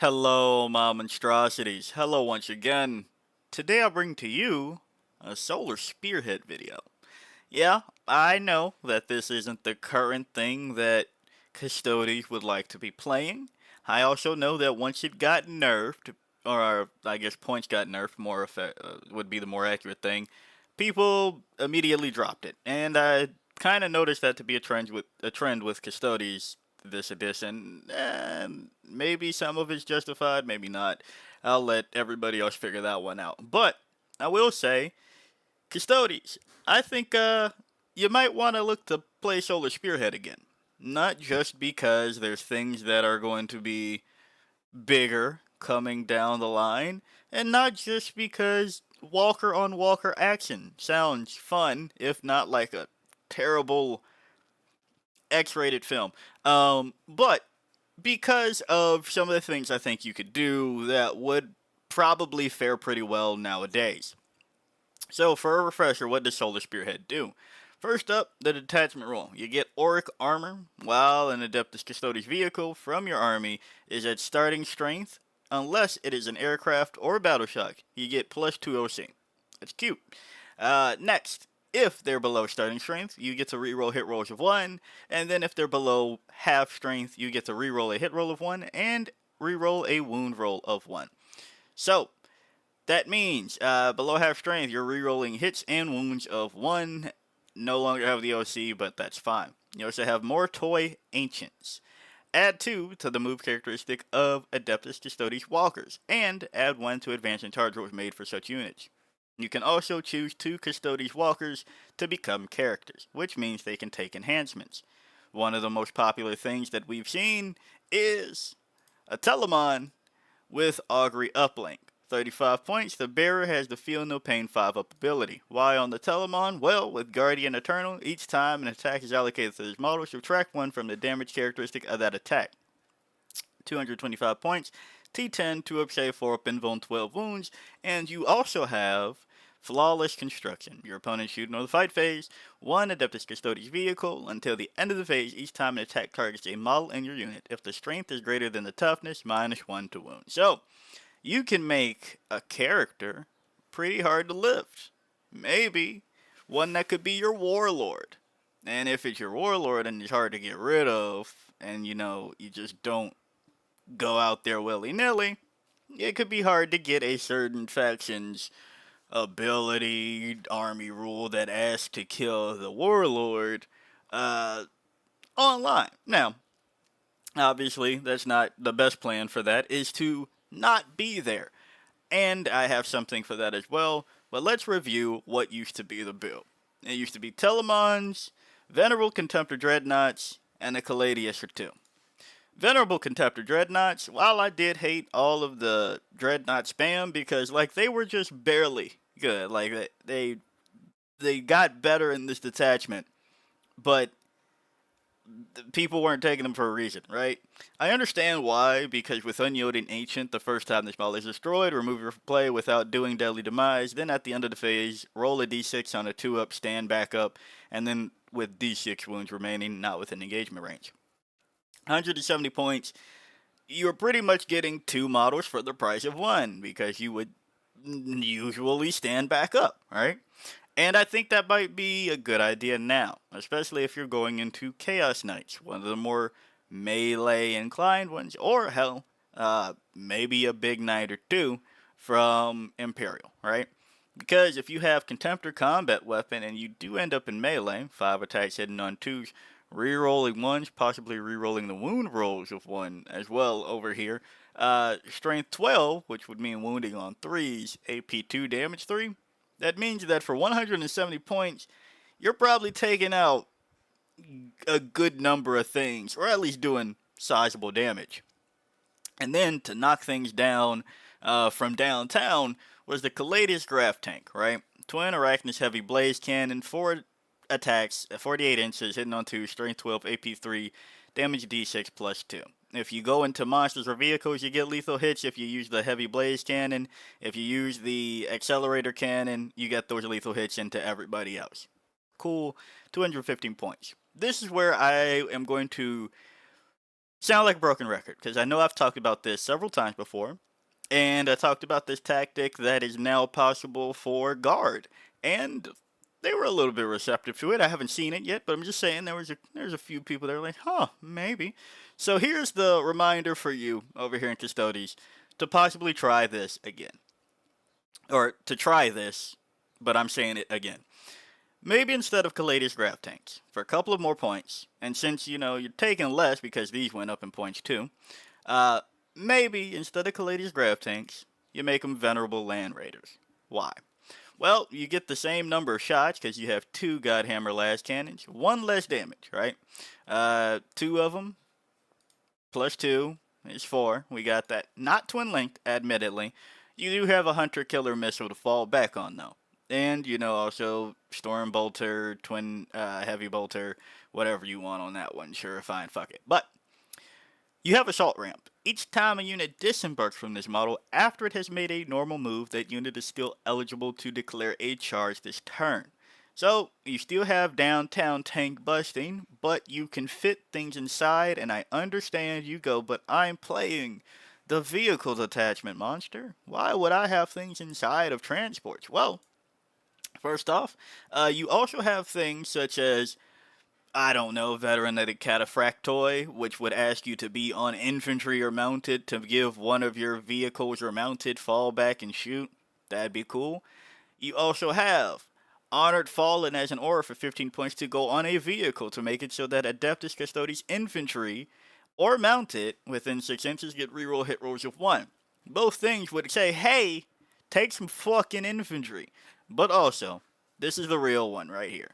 Hello, my monstrosities. Hello once again. Today I bring to you a Solar Spearhead video. Yeah, I know that this isn't the current thing that Custodes would like to be playing. I also know that once it got nerfed, or I guess points got nerfed, would be the more accurate thing, people immediately dropped it. And I kind of noticed that to be a trend with Custodes this edition, and maybe some of it's justified, maybe not. I'll let everybody else figure that one out. But I will say, Custodes, I think you might want to look to play Solar Spearhead again. Not just because there's things that are going to be bigger coming down the line, and not just because Walker on Walker action sounds fun, if not like a terrible X-rated film. But because of some of the things I think you could do that would probably fare pretty well nowadays. So, for a refresher, what does Solar Spearhead do? First up, the detachment rule. You get auric armor, while an Adeptus Custodes vehicle from your army is at starting strength, unless it is an aircraft or a battle shock. You get plus 2 OC. That's cute. Next, if they're below starting strength, you get to reroll hit rolls of 1, and then if they're below half strength, you get to reroll a hit roll of 1 and reroll a wound roll of 1. So, that means below half strength, you're rerolling hits and wounds of 1. No longer have the OC, but that's fine. You also have more toy ancients. Add 2 to the move characteristic of Adeptus Custodes Walkers, and add 1 to advance and charge rolls made for such units. You can also choose 2 Custodes Walkers to become characters, which means they can take enhancements. One of the most popular things that we've seen is a Telemon with Augury Uplink. 35 points, the bearer has the Feel No Pain 5 up ability. Why on the Telemon? Well, with Guardian Eternal, each time an attack is allocated to this model, subtract 1 from the damage characteristic of that attack. 225 points, T10, 2 up save, 4 up invuln, 12 wounds, and you also have Flawless Construction. Your opponent shooting on the fight phase, 1 Adeptus Custodes vehicle until the end of the phase each time an attack targets a model in your unit. If the strength is greater than the toughness, minus 1 to wound. So, you can make a character pretty hard to lift. Maybe one that could be your warlord. And if it's your warlord and it's hard to get rid of, and you just don't go out there willy nilly, it could be hard to get a certain faction's ability army rule that asks to kill the warlord uh, online. Now, obviously, that's not the best plan for that, is to not be there. And I have something for that as well, but let's review what used to be the build. It used to be Telemons, Venerable Contemptor Dreadnoughts, and a Caladius or two. Venerable Contemptor Dreadnoughts, while I did hate all of the Dreadnought spam because they were just barely good. They got better in this detachment, but people weren't taking them for a reason, right? I understand why, because with Unyielding Ancient, the first time this model is destroyed, remove your play without doing Deadly Demise, then at the end of the phase, roll a d6 on a 2-up, stand back up, and then with d6 wounds remaining, not within engagement range. 170 points, you're pretty much getting 2 models for the price of 1, because you would usually stand back up, right? And I think that might be a good idea now, especially if you're going into Chaos Knights, one of the more melee inclined ones, or hell, maybe a big knight or two from Imperial, right? Because if you have Contemptor Combat Weapon and you do end up in melee, 5 attacks hitting on 2s, rerolling 1s, possibly rerolling the wound rolls of 1 as well over here. Strength 12, which would mean wounding on 3s, AP 2, damage 3. That means that for 170 points, you're probably taking out a good number of things, or at least doing sizable damage. And then to knock things down from downtown was the Caladius Graph Tank, right? Twin Arachnus Heavy Blaze Cannon, 4 attacks, 48 inches, hitting on 2, strength 12, AP 3, damage d6 plus 2. If you go into monsters or vehicles, you get lethal hits if you use the Heavy Blaze Cannon. If you use the Accelerator Cannon, you get those lethal hits into everybody else. Cool, 215 points. This is where I am going to Sound like a broken record, because I know I've talked about this several times before, and I talked about this tactic that is now possible for guard, and they were a little bit receptive to it. I haven't seen it yet, but I'm just saying there's a few people that are like, huh, maybe. So here's the reminder for you over here in Custodes to possibly try this again, or to try this, but I'm saying it again. Maybe instead of Caladius grab tanks for a couple of more points, and since you're taking less because these went up in points too, uh, maybe instead of Caladius grab tanks, you make them venerable land raiders. Why? Well, you get the same number of shots because you have two Godhammer las cannons, one less damage, right? Two of them plus two is four. We got that. Not twin linked, admittedly. You do have a hunter killer missile to fall back on though. And also storm bolter, twin heavy bolter, whatever you want on that one. Sure, fine, fuck it. But you have assault ramp. Each time a unit disembarks from this model after it has made a normal move, that unit is still eligible to declare a charge this turn. So, you still have downtown tank busting, but you can fit things inside, and I understand you go, but I'm playing the vehicle detachment monster. Why would I have things inside of transports? Well, first off, you also have things such as I don't know, veterinated cataphractoi, which would ask you to be on infantry or mounted to give one of your vehicles or mounted fall back and shoot. That'd be cool. You also have Honored Fallen as an aura for 15 points to go on a vehicle to make it so that Adeptus Custodes infantry or mounted within 6 inches get reroll hit rolls of 1. Both things would say, hey, take some fucking infantry. But also, this is the real one right here.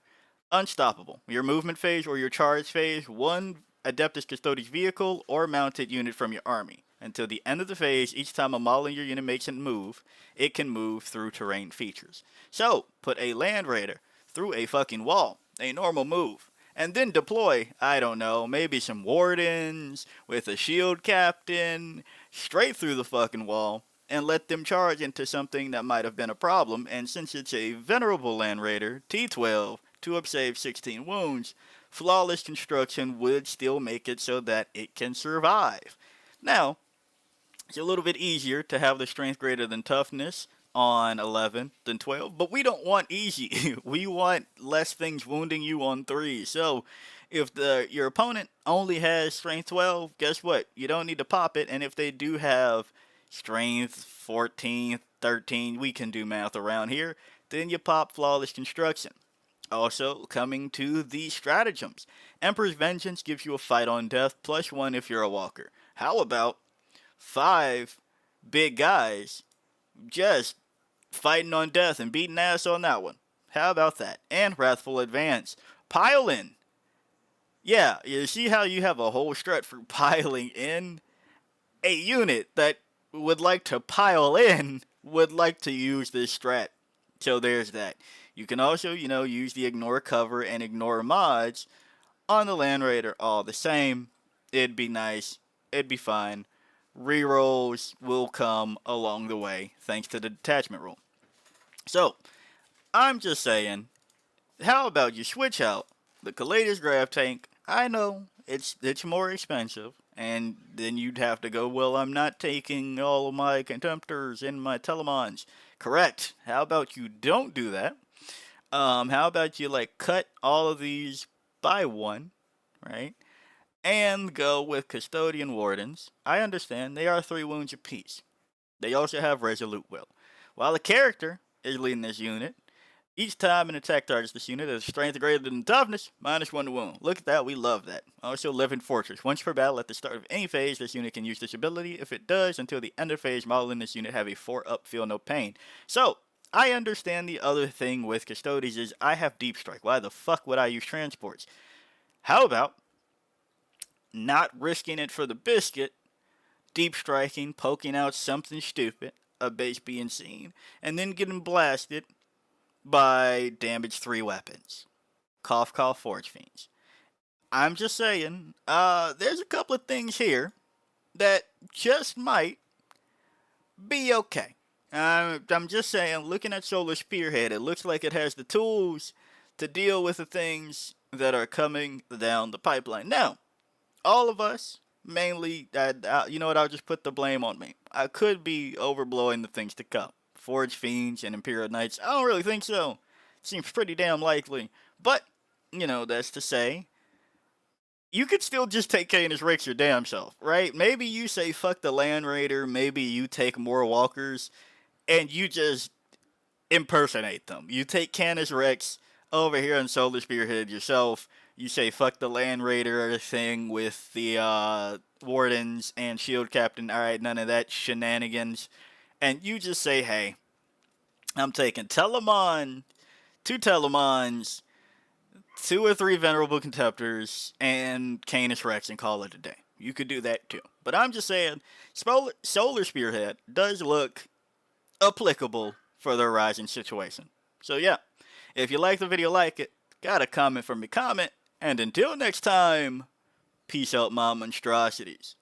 Unstoppable. Your movement phase or your charge phase, one Adeptus Custodes vehicle or mounted unit from your army. Until the end of the phase, each time a model in your unit makes a move, it can move through terrain features. So, put a land raider through a fucking wall, a normal move, and then deploy, I don't know, maybe some wardens with a shield captain straight through the fucking wall and let them charge into something that might have been a problem. And since it's a venerable land raider, T12, 2-up save, 16 wounds, flawless construction would still make it so that it can survive. Now, it's a little bit easier to have the strength greater than toughness on 11 than 12, but we don't want easy. We want less things wounding you on 3. So, if your opponent only has strength 12, guess what? You don't need to pop it, and if they do have strength 14, 13, we can do math around here, then you pop flawless construction. Also, coming to the stratagems. Emperor's Vengeance gives you a fight on death, +1 if you're a walker. How about 5 big guys just fighting on death and beating ass on that one? How about that? And Wrathful Advance. Pile in. Yeah, you see how you have a whole strat for piling in? A unit that would like to pile in would like to use this strat. So there's that. You can also, use the ignore cover and ignore mods on the Land Raider all the same. It'd be nice. It'd be fine. Rerolls will come along the way thanks to the detachment rule. So, I'm just saying, how about you switch out the Caladius grab tank? I know it's more expensive, and then you'd have to go, well, I'm not taking all of my contemptors and my telemons. Correct. How about you don't do that? How about you cut all of these by 1, right? And go with Custodian Wardens. I understand they are 3 wounds apiece. They also have Resolute Will. While the character is leading this unit, each time an attack targets this unit has strength greater than toughness, -1 to wound. Look at that, we love that. Also, Living Fortress. Once per battle at the start of any phase, this unit can use this ability. If it does, until the end of phase, model in this unit have a 4-up, feel no pain. So, I understand the other thing with Custodes is I have Deep Strike. Why the fuck would I use transports? How about not risking it for the biscuit, deep striking, poking out something stupid, a base being seen, and then getting blasted by damage 3 weapons. Cough, cough, Forge Fiends. I'm just saying, there's a couple of things here that just might be okay. I'm just saying, looking at Solar Spearhead, it looks like it has the tools to deal with the things that are coming down the pipeline. Now, all of us Mainly, you know what, I'll just put the blame on me. I could be overblowing the things to come. Forge Fiends and Imperial Knights, I don't really think so. Seems pretty damn likely. But, that's to say, you could still just take Canis Rex your damn self, right? Maybe you say fuck the Land Raider, maybe you take more walkers, and you just impersonate them. You take Canis Rex over here on Solar Spearhead yourself. You say fuck the Land Raider thing with the Wardens and Shield Captain. Alright, none of that shenanigans. And you just say, hey, I'm taking Telemon, two Telemons, two or three Venerable Contemptors, and Canis Rex and call it a day. You could do that too. But I'm just saying, Solar Spearhead does look applicable for the Horizon situation. So yeah, if you like the video, like it. Got a comment from me, comment. And until next time, peace out, my monstrosities.